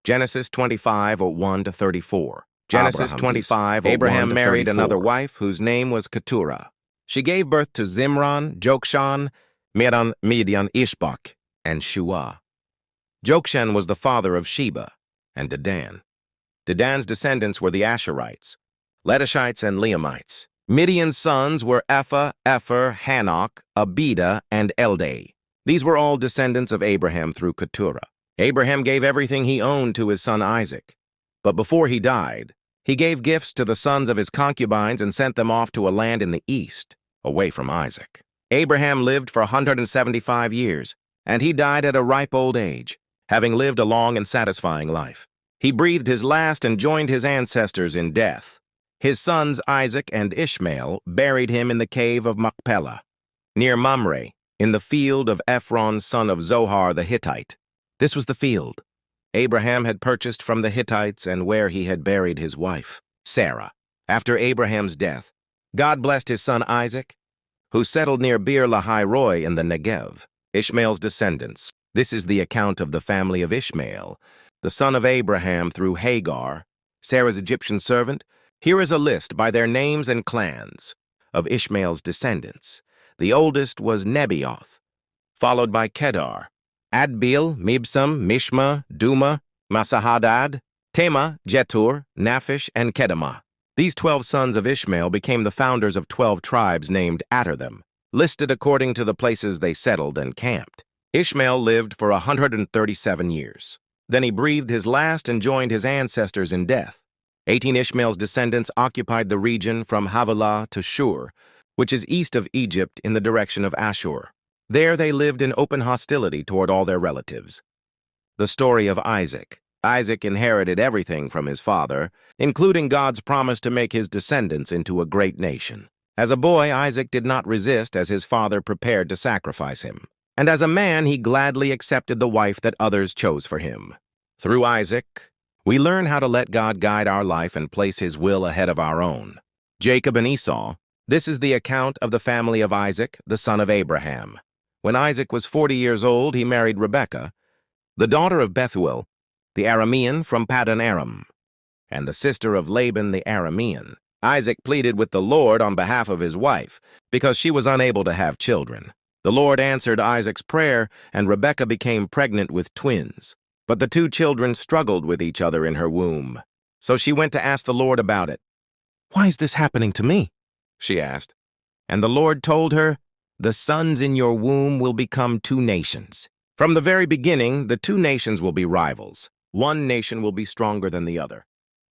Genesis 25, 1-34. Genesis Abraham 25, Abraham married another wife whose name was Keturah. She gave birth to Zimran, Jokshan, Midian, Ishbak, and Shua. Jokshan was the father of Sheba and Dedan. Dedan's descendants were the Asherites, Letishites, and Leamites. Midian's sons were Ephah, Epher, Hanok, Abida, and Eldai. These were all descendants of Abraham through Keturah. Abraham gave everything he owned to his son Isaac. But before he died, he gave gifts to the sons of his concubines and sent them off to a land in the east, away from Isaac. Abraham lived for 175 years, and he died at a ripe old age, having lived a long and satisfying life. He breathed his last and joined his ancestors in death. His sons Isaac and Ishmael buried him in the cave of Machpelah, near Mamre, in the field of Ephron, son of Zohar the Hittite. This was the field Abraham had purchased from the Hittites and where he had buried his wife, Sarah. After Abraham's death, God blessed his son Isaac, who settled near Beer Lahai Roi in the Negev. Ishmael's descendants. This is the account of the family of Ishmael, the son of Abraham through Hagar, Sarah's Egyptian servant. Here is a list by their names and clans of Ishmael's descendants. The oldest was Nebaioth, followed by Kedar, Adbeel, Mibsam, Mishma, Duma, Masahadad, Tema, Jetur, Naphish, and Kedemah. These 12 sons of Ishmael became the founders of 12 tribes named after them, listed according to the places they settled and camped. Ishmael lived for 137 years. Then he breathed his last and joined his ancestors in death. 18 Ishmael's descendants occupied the region from Havilah to Shur, which is east of Egypt in the direction of Ashur. There they lived in open hostility toward all their relatives. The story of Isaac. Isaac inherited everything from his father, including God's promise to make his descendants into a great nation. As a boy, Isaac did not resist as his father prepared to sacrifice him. And as a man, he gladly accepted the wife that others chose for him. Through Isaac, we learn how to let God guide our life and place his will ahead of our own. Jacob and Esau. This is the account of the family of Isaac, the son of Abraham. When Isaac was 40 years old, he married Rebekah, the daughter of Bethuel, the Aramean from Paddan Aram, and the sister of Laban the Aramean. Isaac pleaded with the Lord on behalf of his wife, because she was unable to have children. The Lord answered Isaac's prayer, and Rebekah became pregnant with twins. But the two children struggled with each other in her womb. So she went to ask the Lord about it. "Why is this happening to me?" she asked. And the Lord told her, "The sons in your womb will become two nations. From the very beginning, the two nations will be rivals. One nation will be stronger than the other.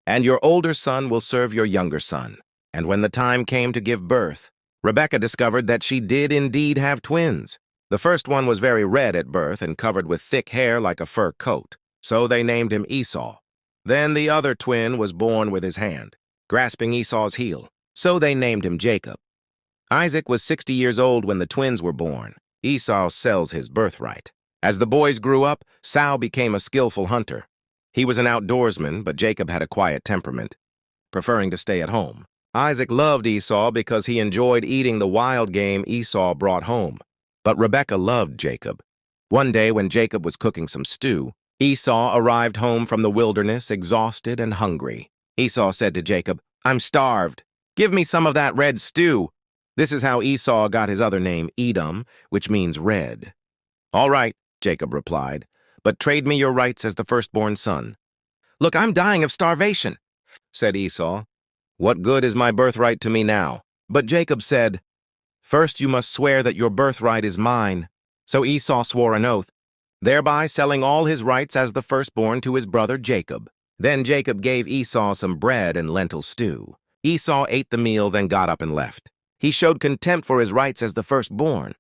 And your older son will serve your younger son." And when the time came to give birth, Rebekah discovered that she did indeed have twins. The first one was very red at birth and covered with thick hair like a fur coat, so they named him Esau. Then the other twin was born with his hand, grasping Esau's heel, so they named him Jacob. Isaac was 60 years old when the twins were born. Esau sells his birthright. As the boys grew up, Esau became a skillful hunter. He was an outdoorsman, but Jacob had a quiet temperament, preferring to stay at home. Isaac loved Esau because he enjoyed eating the wild game Esau brought home. But Rebekah loved Jacob. One day when Jacob was cooking some stew, Esau arrived home from the wilderness, exhausted and hungry. Esau said to Jacob, "I'm starved. Give me some of that red stew." This is how Esau got his other name, Edom, which means red. "All right," Jacob replied, "but trade me your rights as the firstborn son." "Look, I'm dying of starvation," said Esau. "What good is my birthright to me now?" But Jacob said, "First you must swear that your birthright is mine." So Esau swore an oath, thereby selling all his rights as the firstborn to his brother Jacob. Then Jacob gave Esau some bread and lentil stew. Esau ate the meal, then got up and left. He showed contempt for his rights as the firstborn.